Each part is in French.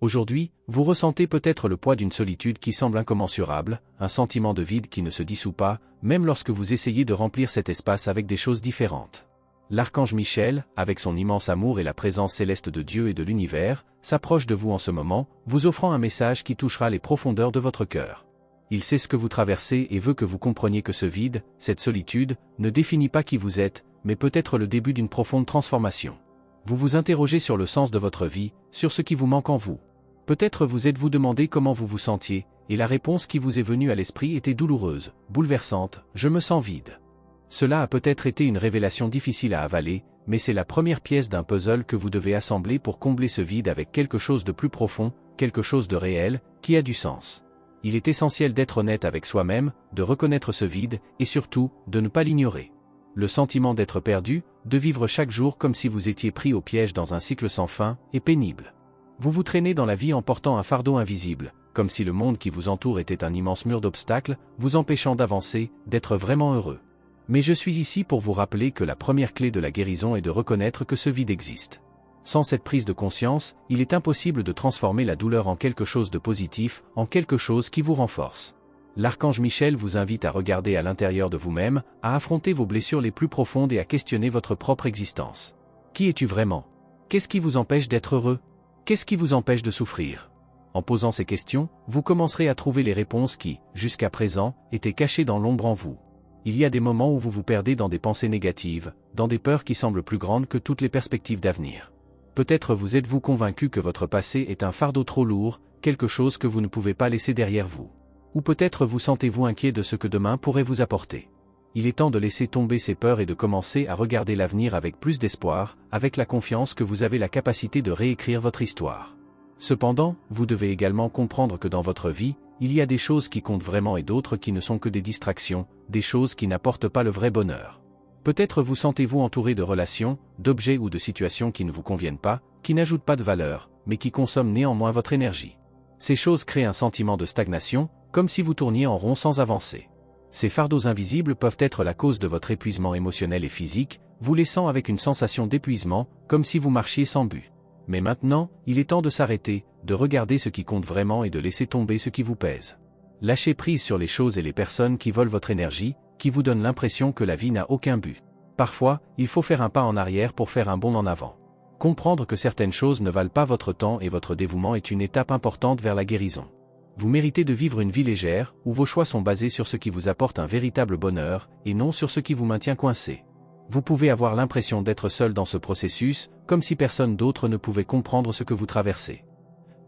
Aujourd'hui, vous ressentez peut-être le poids d'une solitude qui semble incommensurable, un sentiment de vide qui ne se dissout pas, même lorsque vous essayez de remplir cet espace avec des choses différentes. L'archange Michel, avec son immense amour et la présence céleste de Dieu et de l'univers, s'approche de vous en ce moment, vous offrant un message qui touchera les profondeurs de votre cœur. Il sait ce que vous traversez et veut que vous compreniez que ce vide, cette solitude, ne définit pas qui vous êtes, mais peut être le début d'une profonde transformation. Vous vous interrogez sur le sens de votre vie, sur ce qui vous manque en vous. Peut-être vous êtes-vous demandé comment vous vous sentiez, et la réponse qui vous est venue à l'esprit était douloureuse, bouleversante, je me sens vide. Cela a peut-être été une révélation difficile à avaler, mais c'est la première pièce d'un puzzle que vous devez assembler pour combler ce vide avec quelque chose de plus profond, quelque chose de réel, qui a du sens. Il est essentiel d'être honnête avec soi-même, de reconnaître ce vide, et surtout, de ne pas l'ignorer. Le sentiment d'être perdu, de vivre chaque jour comme si vous étiez pris au piège dans un cycle sans fin, est pénible. Vous vous traînez dans la vie en portant un fardeau invisible, comme si le monde qui vous entoure était un immense mur d'obstacles, vous empêchant d'avancer, d'être vraiment heureux. Mais je suis ici pour vous rappeler que la première clé de la guérison est de reconnaître que ce vide existe. Sans cette prise de conscience, il est impossible de transformer la douleur en quelque chose de positif, en quelque chose qui vous renforce. L'archange Michel vous invite à regarder à l'intérieur de vous-même, à affronter vos blessures les plus profondes et à questionner votre propre existence. Qui es-tu vraiment? Qu'est-ce qui vous empêche d'être heureux? Qu'est-ce qui vous empêche de souffrir? En posant ces questions, vous commencerez à trouver les réponses qui, jusqu'à présent, étaient cachées dans l'ombre en vous. Il y a des moments où vous vous perdez dans des pensées négatives, dans des peurs qui semblent plus grandes que toutes les perspectives d'avenir. Peut-être vous êtes-vous convaincu que votre passé est un fardeau trop lourd, quelque chose que vous ne pouvez pas laisser derrière vous. Ou peut-être vous sentez-vous inquiet de ce que demain pourrait vous apporter. Il est temps de laisser tomber ces peurs et de commencer à regarder l'avenir avec plus d'espoir, avec la confiance que vous avez la capacité de réécrire votre histoire. Cependant, vous devez également comprendre que dans votre vie, il y a des choses qui comptent vraiment et d'autres qui ne sont que des distractions, des choses qui n'apportent pas le vrai bonheur. Peut-être vous sentez-vous entouré de relations, d'objets ou de situations qui ne vous conviennent pas, qui n'ajoutent pas de valeur, mais qui consomment néanmoins votre énergie. Ces choses créent un sentiment de stagnation, comme si vous tourniez en rond sans avancer. Ces fardeaux invisibles peuvent être la cause de votre épuisement émotionnel et physique, vous laissant avec une sensation d'épuisement, comme si vous marchiez sans but. Mais maintenant, il est temps de s'arrêter, de regarder ce qui compte vraiment et de laisser tomber ce qui vous pèse. Lâchez prise sur les choses et les personnes qui volent votre énergie, qui vous donnent l'impression que la vie n'a aucun but. Parfois, il faut faire un pas en arrière pour faire un bond en avant. Comprendre que certaines choses ne valent pas votre temps et votre dévouement est une étape importante vers la guérison. Vous méritez de vivre une vie légère, où vos choix sont basés sur ce qui vous apporte un véritable bonheur, et non sur ce qui vous maintient coincé. Vous pouvez avoir l'impression d'être seul dans ce processus, comme si personne d'autre ne pouvait comprendre ce que vous traversez.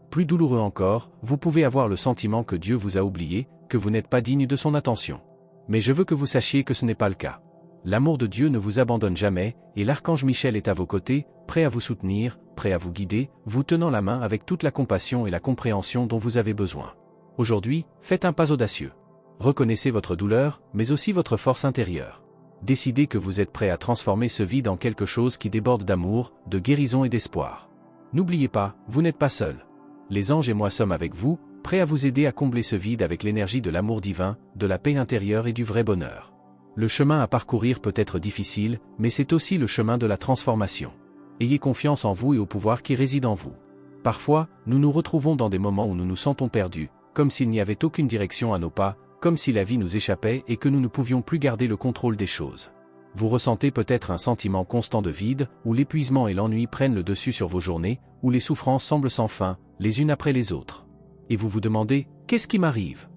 Plus douloureux encore, vous pouvez avoir le sentiment que Dieu vous a oublié, que vous n'êtes pas digne de son attention. Mais je veux que vous sachiez que ce n'est pas le cas. L'amour de Dieu ne vous abandonne jamais, et l'archange Michel est à vos côtés, prêt à vous soutenir, prêt à vous guider, vous tenant la main avec toute la compassion et la compréhension dont vous avez besoin. Aujourd'hui, faites un pas audacieux. Reconnaissez votre douleur, mais aussi votre force intérieure. Décidez que vous êtes prêt à transformer ce vide en quelque chose qui déborde d'amour, de guérison et d'espoir. N'oubliez pas, vous n'êtes pas seul. Les anges et moi sommes avec vous, prêts à vous aider à combler ce vide avec l'énergie de l'amour divin, de la paix intérieure et du vrai bonheur. Le chemin à parcourir peut être difficile, mais c'est aussi le chemin de la transformation. Ayez confiance en vous et au pouvoir qui réside en vous. Parfois, nous nous retrouvons dans des moments où nous nous sentons perdus, comme s'il n'y avait aucune direction à nos pas, comme si la vie nous échappait et que nous ne pouvions plus garder le contrôle des choses. Vous ressentez peut-être un sentiment constant de vide, où l'épuisement et l'ennui prennent le dessus sur vos journées, où les souffrances semblent sans fin, les unes après les autres. Et vous vous demandez, qu'est-ce qui m'arrive?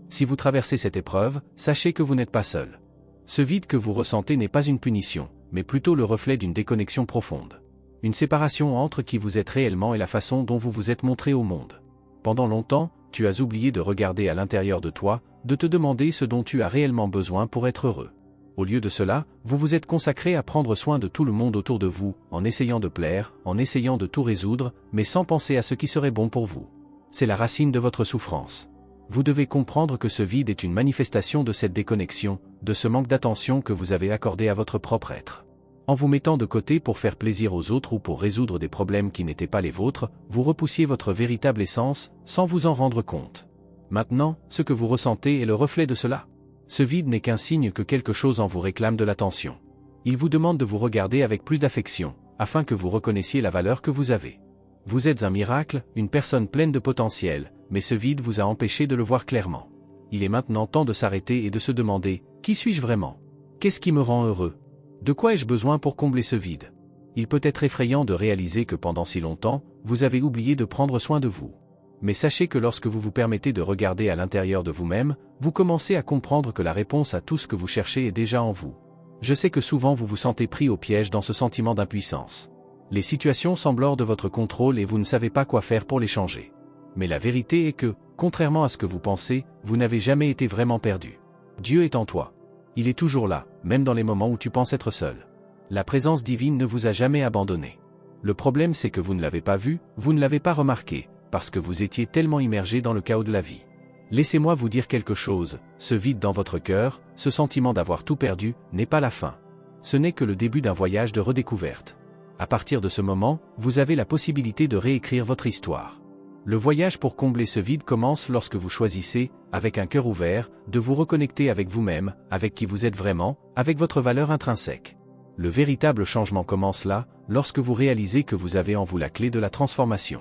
Si vous traversez cette épreuve, sachez que vous n'êtes pas seul. Ce vide que vous ressentez n'est pas une punition, mais plutôt le reflet d'une déconnexion profonde. Une séparation entre qui vous êtes réellement et la façon dont vous vous êtes montré au monde. Pendant longtemps, tu as oublié de regarder à l'intérieur de toi, de te demander ce dont tu as réellement besoin pour être heureux. Au lieu de cela, vous vous êtes consacré à prendre soin de tout le monde autour de vous, en essayant de plaire, en essayant de tout résoudre, mais sans penser à ce qui serait bon pour vous. C'est la racine de votre souffrance. Vous devez comprendre que ce vide est une manifestation de cette déconnexion, de ce manque d'attention que vous avez accordé à votre propre être. En vous mettant de côté pour faire plaisir aux autres ou pour résoudre des problèmes qui n'étaient pas les vôtres, vous repoussiez votre véritable essence, sans vous en rendre compte. Maintenant, ce que vous ressentez est le reflet de cela. Ce vide n'est qu'un signe que quelque chose en vous réclame de l'attention. Il vous demande de vous regarder avec plus d'affection, afin que vous reconnaissiez la valeur que vous avez. Vous êtes un miracle, une personne pleine de potentiel, mais ce vide vous a empêché de le voir clairement. Il est maintenant temps de s'arrêter et de se demander, qui suis-je vraiment? Qu'est-ce qui me rend heureux? De quoi ai-je besoin pour combler ce vide? Il peut être effrayant de réaliser que pendant si longtemps, vous avez oublié de prendre soin de vous. Mais sachez que lorsque vous vous permettez de regarder à l'intérieur de vous-même, vous commencez à comprendre que la réponse à tout ce que vous cherchez est déjà en vous. Je sais que souvent vous vous sentez pris au piège dans ce sentiment d'impuissance. Les situations semblent hors de votre contrôle et vous ne savez pas quoi faire pour les changer. Mais la vérité est que, contrairement à ce que vous pensez, vous n'avez jamais été vraiment perdu. Dieu est en toi. Il est toujours là, même dans les moments où tu penses être seul. La présence divine ne vous a jamais abandonné. Le problème c'est que vous ne l'avez pas vu, vous ne l'avez pas remarqué, parce que vous étiez tellement immergé dans le chaos de la vie. Laissez-moi vous dire quelque chose, ce vide dans votre cœur, ce sentiment d'avoir tout perdu, n'est pas la fin. Ce n'est que le début d'un voyage de redécouverte. À partir de ce moment, vous avez la possibilité de réécrire votre histoire. Le voyage pour combler ce vide commence lorsque vous choisissez, avec un cœur ouvert, de vous reconnecter avec vous-même, avec qui vous êtes vraiment, avec votre valeur intrinsèque. Le véritable changement commence là, lorsque vous réalisez que vous avez en vous la clé de la transformation.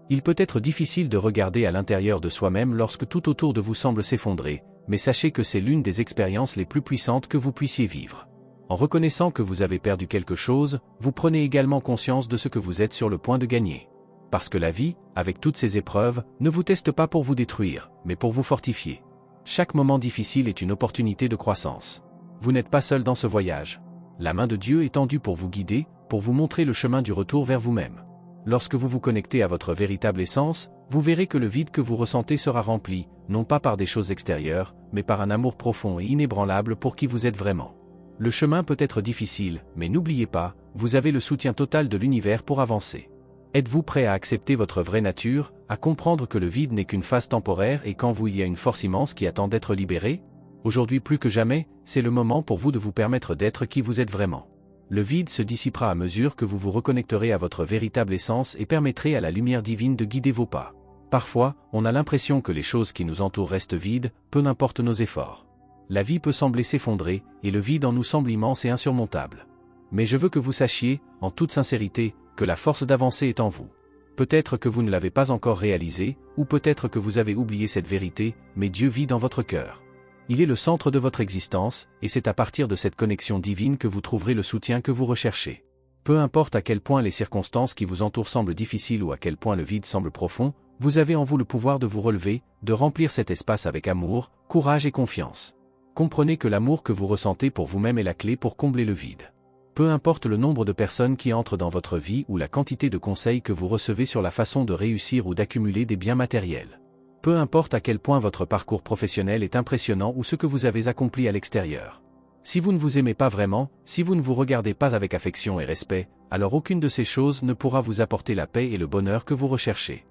Il peut être difficile de regarder à l'intérieur de soi-même lorsque tout autour de vous semble s'effondrer, mais sachez que c'est l'une des expériences les plus puissantes que vous puissiez vivre. En reconnaissant que vous avez perdu quelque chose, vous prenez également conscience de ce que vous êtes sur le point de gagner. Parce que la vie, avec toutes ses épreuves, ne vous teste pas pour vous détruire, mais pour vous fortifier. Chaque moment difficile est une opportunité de croissance. Vous n'êtes pas seul dans ce voyage. La main de Dieu est tendue pour vous guider, pour vous montrer le chemin du retour vers vous-même. Lorsque vous vous connectez à votre véritable essence, vous verrez que le vide que vous ressentez sera rempli, non pas par des choses extérieures, mais par un amour profond et inébranlable pour qui vous êtes vraiment. Le chemin peut être difficile, mais n'oubliez pas, vous avez le soutien total de l'univers pour avancer. Êtes-vous prêt à accepter votre vraie nature, à comprendre que le vide n'est qu'une phase temporaire et qu'en vous il y a une force immense qui attend d'être libérée? Aujourd'hui plus que jamais, c'est le moment pour vous de vous permettre d'être qui vous êtes vraiment. Le vide se dissipera à mesure que vous vous reconnecterez à votre véritable essence et permettrez à la lumière divine de guider vos pas. Parfois, on a l'impression que les choses qui nous entourent restent vides, peu n'importe nos efforts. La vie peut sembler s'effondrer, et le vide en nous semble immense et insurmontable. Mais je veux que vous sachiez, en toute sincérité, que la force d'avancer est en vous. Peut-être que vous ne l'avez pas encore réalisé, ou peut-être que vous avez oublié cette vérité, mais Dieu vit dans votre cœur. Il est le centre de votre existence, et c'est à partir de cette connexion divine que vous trouverez le soutien que vous recherchez. Peu importe à quel point les circonstances qui vous entourent semblent difficiles ou à quel point le vide semble profond, vous avez en vous le pouvoir de vous relever, de remplir cet espace avec amour, courage et confiance. Comprenez que l'amour que vous ressentez pour vous-même est la clé pour combler le vide. Peu importe le nombre de personnes qui entrent dans votre vie ou la quantité de conseils que vous recevez sur la façon de réussir ou d'accumuler des biens matériels. Peu importe à quel point votre parcours professionnel est impressionnant ou ce que vous avez accompli à l'extérieur. Si vous ne vous aimez pas vraiment, si vous ne vous regardez pas avec affection et respect, alors aucune de ces choses ne pourra vous apporter la paix et le bonheur que vous recherchez.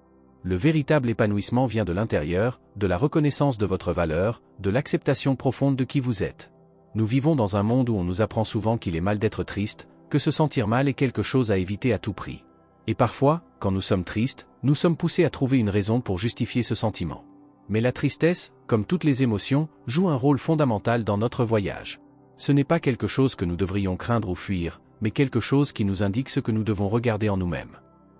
Le véritable épanouissement vient de l'intérieur, de la reconnaissance de votre valeur, de l'acceptation profonde de qui vous êtes. Nous vivons dans un monde où on nous apprend souvent qu'il est mal d'être triste, que se sentir mal est quelque chose à éviter à tout prix. Et parfois, quand nous sommes tristes, nous sommes poussés à trouver une raison pour justifier ce sentiment. Mais la tristesse, comme toutes les émotions, joue un rôle fondamental dans notre voyage. Ce n'est pas quelque chose que nous devrions craindre ou fuir, mais quelque chose qui nous indique ce que nous devons regarder en nous-mêmes.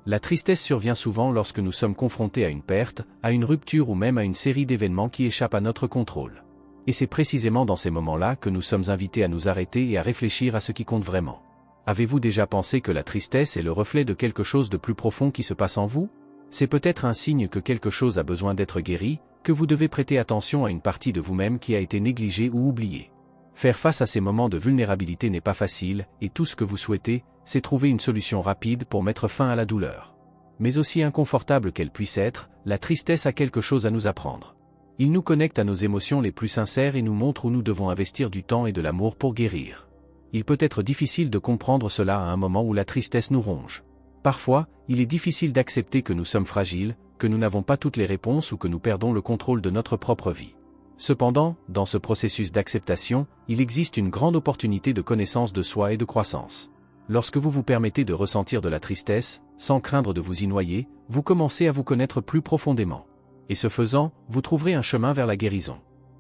La tristesse survient souvent lorsque nous sommes confrontés à une perte, à une rupture ou même à une série d'événements qui échappent à notre contrôle. Et c'est précisément dans ces moments-là que nous sommes invités à nous arrêter et à réfléchir à ce qui compte vraiment. Avez-vous déjà pensé que la tristesse est le reflet de quelque chose de plus profond qui se passe en vous? C'est peut-être un signe que quelque chose a besoin d'être guéri, que vous devez prêter attention à une partie de vous-même qui a été négligée ou oubliée. Faire face à ces moments de vulnérabilité n'est pas facile, et tout ce que vous souhaitez, c'est trouver une solution rapide pour mettre fin à la douleur. Mais aussi inconfortable qu'elle puisse être, la tristesse a quelque chose à nous apprendre. Il nous connecte à nos émotions les plus sincères et nous montre où nous devons investir du temps et de l'amour pour guérir. Il peut être difficile de comprendre cela à un moment où la tristesse nous ronge. Parfois, il est difficile d'accepter que nous sommes fragiles, que nous n'avons pas toutes les réponses ou que nous perdons le contrôle de notre propre vie. Cependant, dans ce processus d'acceptation, il existe une grande opportunité de connaissance de soi et de croissance. Lorsque vous vous permettez de ressentir de la tristesse, sans craindre de vous y noyer, vous commencez à vous connaître plus profondément. Et ce faisant, vous trouverez un chemin vers la guérison.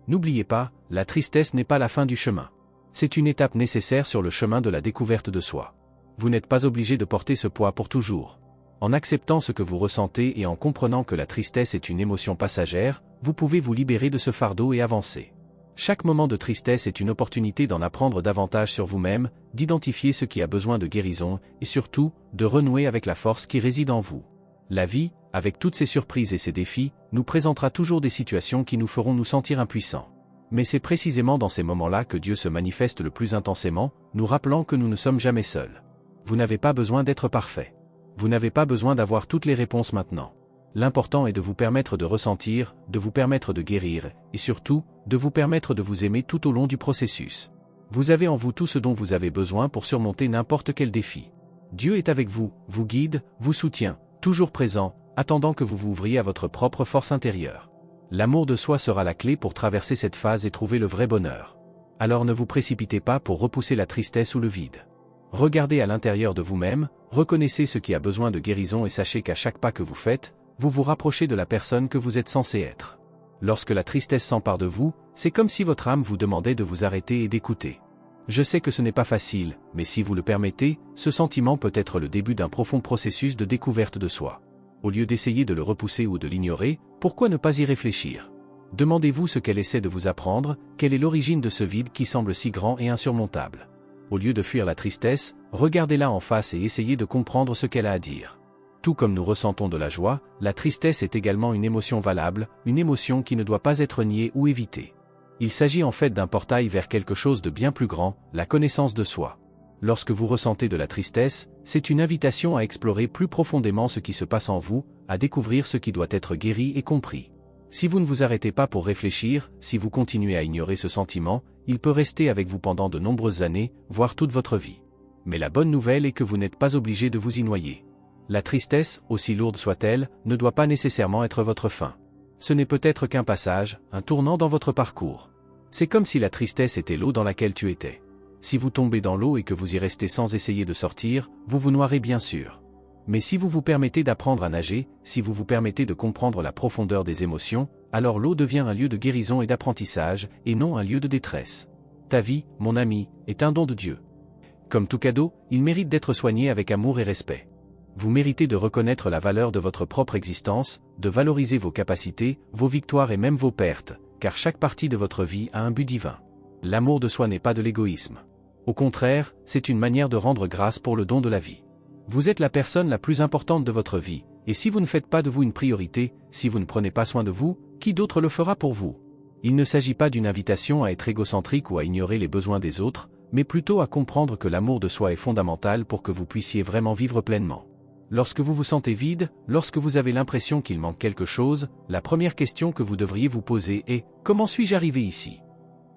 N'oubliez pas, la tristesse n'est pas la fin du chemin. C'est une étape nécessaire sur le chemin de la découverte de soi. Vous n'êtes pas obligé de porter ce poids pour toujours. En acceptant ce que vous ressentez et en comprenant que la tristesse est une émotion passagère, vous pouvez vous libérer de ce fardeau et avancer. Chaque moment de tristesse est une opportunité d'en apprendre davantage sur vous-même, d'identifier ce qui a besoin de guérison, et surtout, de renouer avec la force qui réside en vous. La vie, avec toutes ses surprises et ses défis, nous présentera toujours des situations qui nous feront nous sentir impuissants. Mais c'est précisément dans ces moments-là que Dieu se manifeste le plus intensément, nous rappelant que nous ne sommes jamais seuls. Vous n'avez pas besoin d'être parfait. Vous n'avez pas besoin d'avoir toutes les réponses maintenant. L'important est de vous permettre de ressentir, de vous permettre de guérir, et surtout, de vous permettre de vous aimer tout au long du processus. Vous avez en vous tout ce dont vous avez besoin pour surmonter n'importe quel défi. Dieu est avec vous, vous guide, vous soutient, toujours présent, attendant que vous vous ouvriez à votre propre force intérieure. L'amour de soi sera la clé pour traverser cette phase et trouver le vrai bonheur. Alors ne vous précipitez pas pour repousser la tristesse ou le vide. Regardez à l'intérieur de vous-même, reconnaissez ce qui a besoin de guérison et sachez qu'à chaque pas que vous faites, vous vous rapprochez de la personne que vous êtes censé être. Lorsque la tristesse s'empare de vous, c'est comme si votre âme vous demandait de vous arrêter et d'écouter. Je sais que ce n'est pas facile, mais si vous le permettez, ce sentiment peut être le début d'un profond processus de découverte de soi. Au lieu d'essayer de le repousser ou de l'ignorer, pourquoi ne pas y réfléchir? Demandez-vous ce qu'elle essaie de vous apprendre, quelle est l'origine de ce vide qui semble si grand et insurmontable. Au lieu de fuir la tristesse, regardez-la en face et essayez de comprendre ce qu'elle a à dire. Tout comme nous ressentons de la joie, la tristesse est également une émotion valable, une émotion qui ne doit pas être niée ou évitée. Il s'agit en fait d'un portail vers quelque chose de bien plus grand, la connaissance de soi. Lorsque vous ressentez de la tristesse, c'est une invitation à explorer plus profondément ce qui se passe en vous, à découvrir ce qui doit être guéri et compris. Si vous ne vous arrêtez pas pour réfléchir, si vous continuez à ignorer ce sentiment, il peut rester avec vous pendant de nombreuses années, voire toute votre vie. Mais la bonne nouvelle est que vous n'êtes pas obligé de vous y noyer. La tristesse, aussi lourde soit-elle, ne doit pas nécessairement être votre fin. Ce n'est peut-être qu'un passage, un tournant dans votre parcours. C'est comme si la tristesse était l'eau dans laquelle tu étais. Si vous tombez dans l'eau et que vous y restez sans essayer de sortir, vous vous noierez bien sûr. Mais si vous vous permettez d'apprendre à nager, si vous vous permettez de comprendre la profondeur des émotions, alors l'eau devient un lieu de guérison et d'apprentissage, et non un lieu de détresse. Ta vie, mon ami, est un don de Dieu. Comme tout cadeau, il mérite d'être soigné avec amour et respect. Vous méritez de reconnaître la valeur de votre propre existence, de valoriser vos capacités, vos victoires et même vos pertes, car chaque partie de votre vie a un but divin. L'amour de soi n'est pas de l'égoïsme. Au contraire, c'est une manière de rendre grâce pour le don de la vie. Vous êtes la personne la plus importante de votre vie, et si vous ne faites pas de vous une priorité, si vous ne prenez pas soin de vous, qui d'autre le fera pour vous? Il ne s'agit pas d'une invitation à être égocentrique ou à ignorer les besoins des autres, mais plutôt à comprendre que l'amour de soi est fondamental pour que vous puissiez vraiment vivre pleinement. Lorsque vous vous sentez vide, lorsque vous avez l'impression qu'il manque quelque chose, la première question que vous devriez vous poser est « Comment suis-je arrivé ici ?»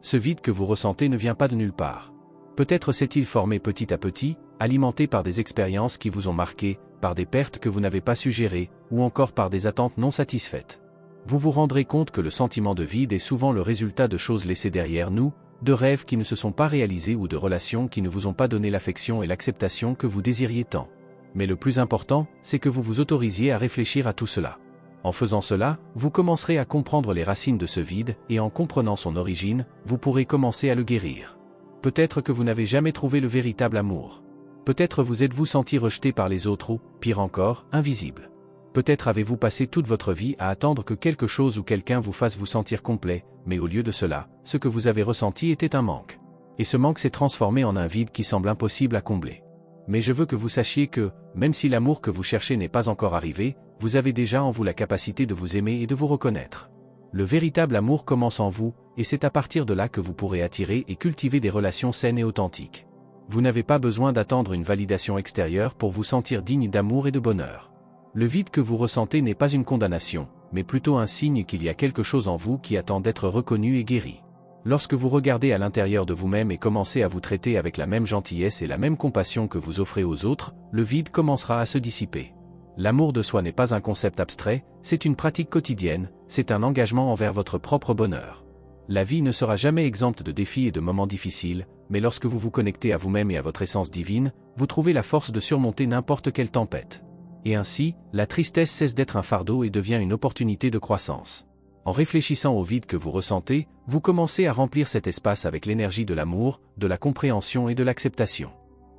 Ce vide que vous ressentez ne vient pas de nulle part. Peut-être s'est-il formé petit à petit, alimenté par des expériences qui vous ont marqué, par des pertes que vous n'avez pas su gérer, ou encore par des attentes non satisfaites. Vous vous rendrez compte que le sentiment de vide est souvent le résultat de choses laissées derrière nous, de rêves qui ne se sont pas réalisés ou de relations qui ne vous ont pas donné l'affection et l'acceptation que vous désiriez tant. Mais le plus important, c'est que vous vous autorisiez à réfléchir à tout cela. En faisant cela, vous commencerez à comprendre les racines de ce vide, et en comprenant son origine, vous pourrez commencer à le guérir. Peut-être que vous n'avez jamais trouvé le véritable amour. Peut-être vous êtes-vous senti rejeté par les autres ou, pire encore, invisible. Peut-être avez-vous passé toute votre vie à attendre que quelque chose ou quelqu'un vous fasse vous sentir complet, mais au lieu de cela, ce que vous avez ressenti était un manque. Et ce manque s'est transformé en un vide qui semble impossible à combler. Mais je veux que vous sachiez que, même si l'amour que vous cherchez n'est pas encore arrivé, vous avez déjà en vous la capacité de vous aimer et de vous reconnaître. Le véritable amour commence en vous, et c'est à partir de là que vous pourrez attirer et cultiver des relations saines et authentiques. Vous n'avez pas besoin d'attendre une validation extérieure pour vous sentir digne d'amour et de bonheur. Le vide que vous ressentez n'est pas une condamnation, mais plutôt un signe qu'il y a quelque chose en vous qui attend d'être reconnu et guéri. Lorsque vous regardez à l'intérieur de vous-même et commencez à vous traiter avec la même gentillesse et la même compassion que vous offrez aux autres, le vide commencera à se dissiper. L'amour de soi n'est pas un concept abstrait, c'est une pratique quotidienne, c'est un engagement envers votre propre bonheur. La vie ne sera jamais exempte de défis et de moments difficiles, mais lorsque vous vous connectez à vous-même et à votre essence divine, vous trouvez la force de surmonter n'importe quelle tempête. Et ainsi, la tristesse cesse d'être un fardeau et devient une opportunité de croissance. En réfléchissant au vide que vous ressentez, vous commencez à remplir cet espace avec l'énergie de l'amour, de la compréhension et de l'acceptation.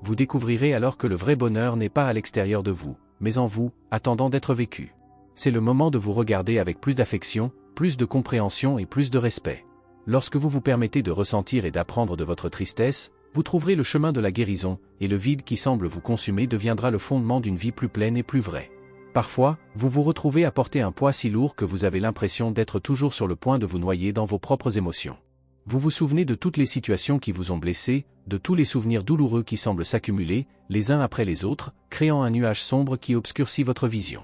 Vous découvrirez alors que le vrai bonheur n'est pas à l'extérieur de vous, mais en vous, attendant d'être vécu. C'est le moment de vous regarder avec plus d'affection, plus de compréhension et plus de respect. Lorsque vous vous permettez de ressentir et d'apprendre de votre tristesse, vous trouverez le chemin de la guérison, et le vide qui semble vous consumer deviendra le fondement d'une vie plus pleine et plus vraie. Parfois, vous vous retrouvez à porter un poids si lourd que vous avez l'impression d'être toujours sur le point de vous noyer dans vos propres émotions. Vous vous souvenez de toutes les situations qui vous ont blessé, de tous les souvenirs douloureux qui semblent s'accumuler, les uns après les autres, créant un nuage sombre qui obscurcit votre vision.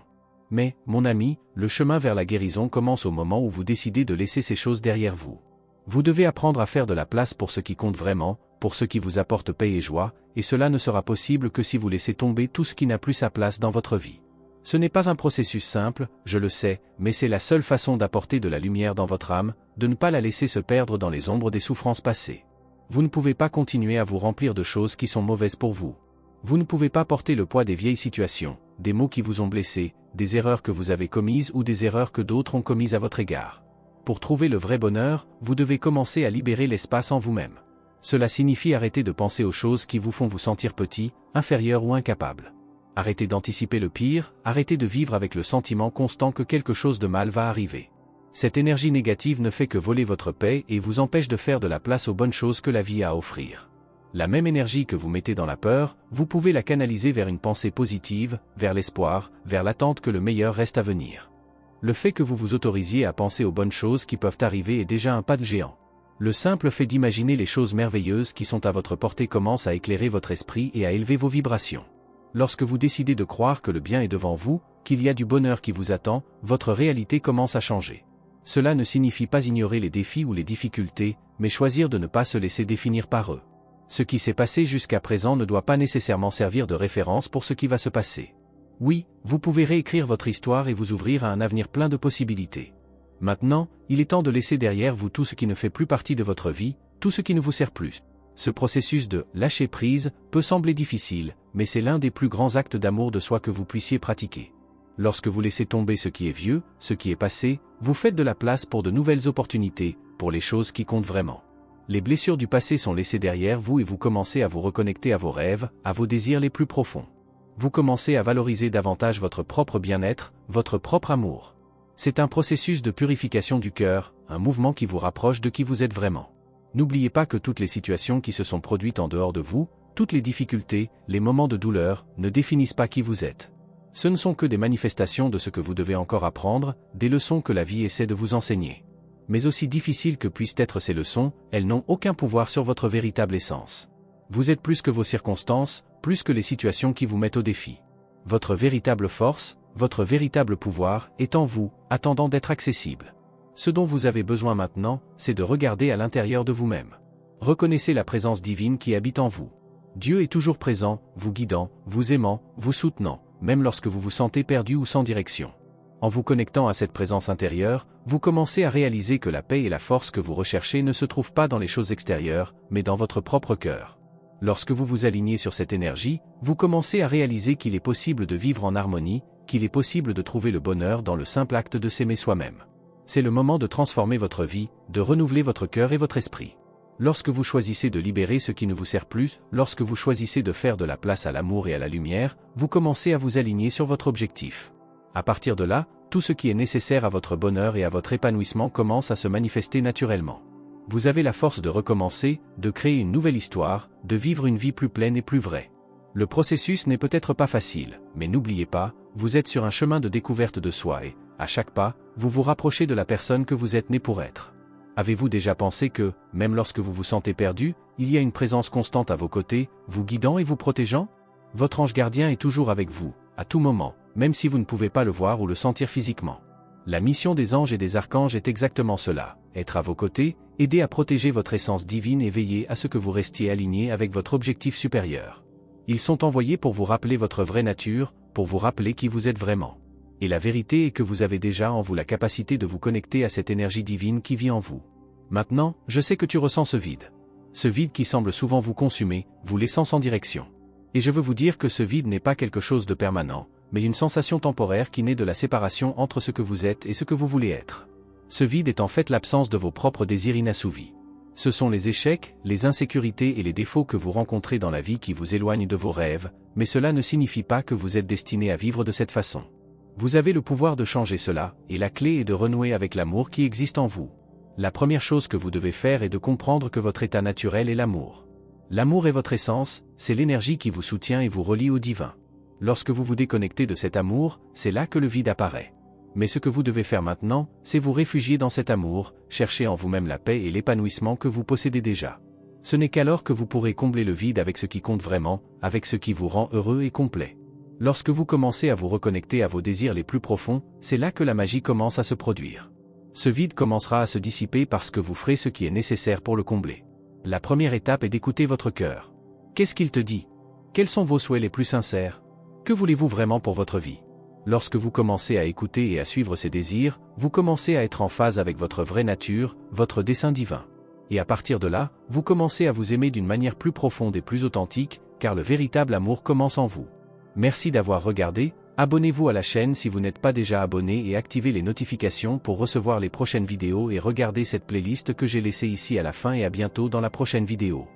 Mais, mon ami, le chemin vers la guérison commence au moment où vous décidez de laisser ces choses derrière vous. Vous devez apprendre à faire de la place pour ce qui compte vraiment, pour ce qui vous apporte paix et joie, et cela ne sera possible que si vous laissez tomber tout ce qui n'a plus sa place dans votre vie. Ce n'est pas un processus simple, je le sais, mais c'est la seule façon d'apporter de la lumière dans votre âme, de ne pas la laisser se perdre dans les ombres des souffrances passées. Vous ne pouvez pas continuer à vous remplir de choses qui sont mauvaises pour vous. Vous ne pouvez pas porter le poids des vieilles situations, des mots qui vous ont blessé, des erreurs que vous avez commises ou des erreurs que d'autres ont commises à votre égard. Pour trouver le vrai bonheur, vous devez commencer à libérer l'espace en vous-même. Cela signifie arrêter de penser aux choses qui vous font vous sentir petit, inférieur ou incapable. Arrêtez d'anticiper le pire, arrêtez de vivre avec le sentiment constant que quelque chose de mal va arriver. Cette énergie négative ne fait que voler votre paix et vous empêche de faire de la place aux bonnes choses que la vie a à offrir. La même énergie que vous mettez dans la peur, vous pouvez la canaliser vers une pensée positive, vers l'espoir, vers l'attente que le meilleur reste à venir. Le fait que vous vous autorisiez à penser aux bonnes choses qui peuvent arriver est déjà un pas de géant. Le simple fait d'imaginer les choses merveilleuses qui sont à votre portée commence à éclairer votre esprit et à élever vos vibrations. Lorsque vous décidez de croire que le bien est devant vous, qu'il y a du bonheur qui vous attend, votre réalité commence à changer. Cela ne signifie pas ignorer les défis ou les difficultés, mais choisir de ne pas se laisser définir par eux. Ce qui s'est passé jusqu'à présent ne doit pas nécessairement servir de référence pour ce qui va se passer. Oui, vous pouvez réécrire votre histoire et vous ouvrir à un avenir plein de possibilités. Maintenant, il est temps de laisser derrière vous tout ce qui ne fait plus partie de votre vie, tout ce qui ne vous sert plus. Ce processus de « lâcher prise » peut sembler difficile, mais c'est l'un des plus grands actes d'amour de soi que vous puissiez pratiquer. Lorsque vous laissez tomber ce qui est vieux, ce qui est passé, vous faites de la place pour de nouvelles opportunités, pour les choses qui comptent vraiment. Les blessures du passé sont laissées derrière vous et vous commencez à vous reconnecter à vos rêves, à vos désirs les plus profonds. Vous commencez à valoriser davantage votre propre bien-être, votre propre amour. C'est un processus de purification du cœur, un mouvement qui vous rapproche de qui vous êtes vraiment. N'oubliez pas que toutes les situations qui se sont produites en dehors de vous, toutes les difficultés, les moments de douleur, ne définissent pas qui vous êtes. Ce ne sont que des manifestations de ce que vous devez encore apprendre, des leçons que la vie essaie de vous enseigner. Mais aussi difficiles que puissent être ces leçons, elles n'ont aucun pouvoir sur votre véritable essence. Vous êtes plus que vos circonstances, plus que les situations qui vous mettent au défi. Votre véritable force, votre véritable pouvoir, est en vous, attendant d'être accessible. Ce dont vous avez besoin maintenant, c'est de regarder à l'intérieur de vous-même. Reconnaissez la présence divine qui habite en vous. Dieu est toujours présent, vous guidant, vous aimant, vous soutenant, même lorsque vous vous sentez perdu ou sans direction. En vous connectant à cette présence intérieure, vous commencez à réaliser que la paix et la force que vous recherchez ne se trouvent pas dans les choses extérieures, mais dans votre propre cœur. Lorsque vous vous alignez sur cette énergie, vous commencez à réaliser qu'il est possible de vivre en harmonie, qu'il est possible de trouver le bonheur dans le simple acte de s'aimer soi-même. C'est le moment de transformer votre vie, de renouveler votre cœur et votre esprit. Lorsque vous choisissez de libérer ce qui ne vous sert plus, lorsque vous choisissez de faire de la place à l'amour et à la lumière, vous commencez à vous aligner sur votre objectif. À partir de là, tout ce qui est nécessaire à votre bonheur et à votre épanouissement commence à se manifester naturellement. Vous avez la force de recommencer, de créer une nouvelle histoire, de vivre une vie plus pleine et plus vraie. Le processus n'est peut-être pas facile, mais n'oubliez pas, vous êtes sur un chemin de découverte de soi et, à chaque pas, vous vous rapprochez de la personne que vous êtes né pour être. Avez-vous déjà pensé que, même lorsque vous vous sentez perdu, il y a une présence constante à vos côtés, vous guidant et vous protégeant? Votre ange gardien est toujours avec vous, à tout moment, même si vous ne pouvez pas le voir ou le sentir physiquement. La mission des anges et des archanges est exactement cela, être à vos côtés, aider à protéger votre essence divine et veiller à ce que vous restiez aligné avec votre objectif supérieur. Ils sont envoyés pour vous rappeler votre vraie nature, pour vous rappeler qui vous êtes vraiment. Et la vérité est que vous avez déjà en vous la capacité de vous connecter à cette énergie divine qui vit en vous. Maintenant, je sais que tu ressens ce vide. Ce vide qui semble souvent vous consumer, vous laissant sans direction. Et je veux vous dire que ce vide n'est pas quelque chose de permanent, mais une sensation temporaire qui naît de la séparation entre ce que vous êtes et ce que vous voulez être. Ce vide est en fait l'absence de vos propres désirs inassouvis. Ce sont les échecs, les insécurités et les défauts que vous rencontrez dans la vie qui vous éloignent de vos rêves, mais cela ne signifie pas que vous êtes destiné à vivre de cette façon. Vous avez le pouvoir de changer cela, et la clé est de renouer avec l'amour qui existe en vous. La première chose que vous devez faire est de comprendre que votre état naturel est l'amour. L'amour est votre essence, c'est l'énergie qui vous soutient et vous relie au divin. Lorsque vous vous déconnectez de cet amour, c'est là que le vide apparaît. Mais ce que vous devez faire maintenant, c'est vous réfugier dans cet amour, chercher en vous-même la paix et l'épanouissement que vous possédez déjà. Ce n'est qu'alors que vous pourrez combler le vide avec ce qui compte vraiment, avec ce qui vous rend heureux et complet. Lorsque vous commencez à vous reconnecter à vos désirs les plus profonds, c'est là que la magie commence à se produire. Ce vide commencera à se dissiper parce que vous ferez ce qui est nécessaire pour le combler. La première étape est d'écouter votre cœur. Qu'est-ce qu'il te dit? Quels sont vos souhaits les plus sincères? Que voulez-vous vraiment pour votre vie? Lorsque vous commencez à écouter et à suivre ces désirs, vous commencez à être en phase avec votre vraie nature, votre dessein divin. Et à partir de là, vous commencez à vous aimer d'une manière plus profonde et plus authentique, car le véritable amour commence en vous. Merci d'avoir regardé, abonnez-vous à la chaîne si vous n'êtes pas déjà abonné et activez les notifications pour recevoir les prochaines vidéos et regardez cette playlist que j'ai laissée ici à la fin et à bientôt dans la prochaine vidéo.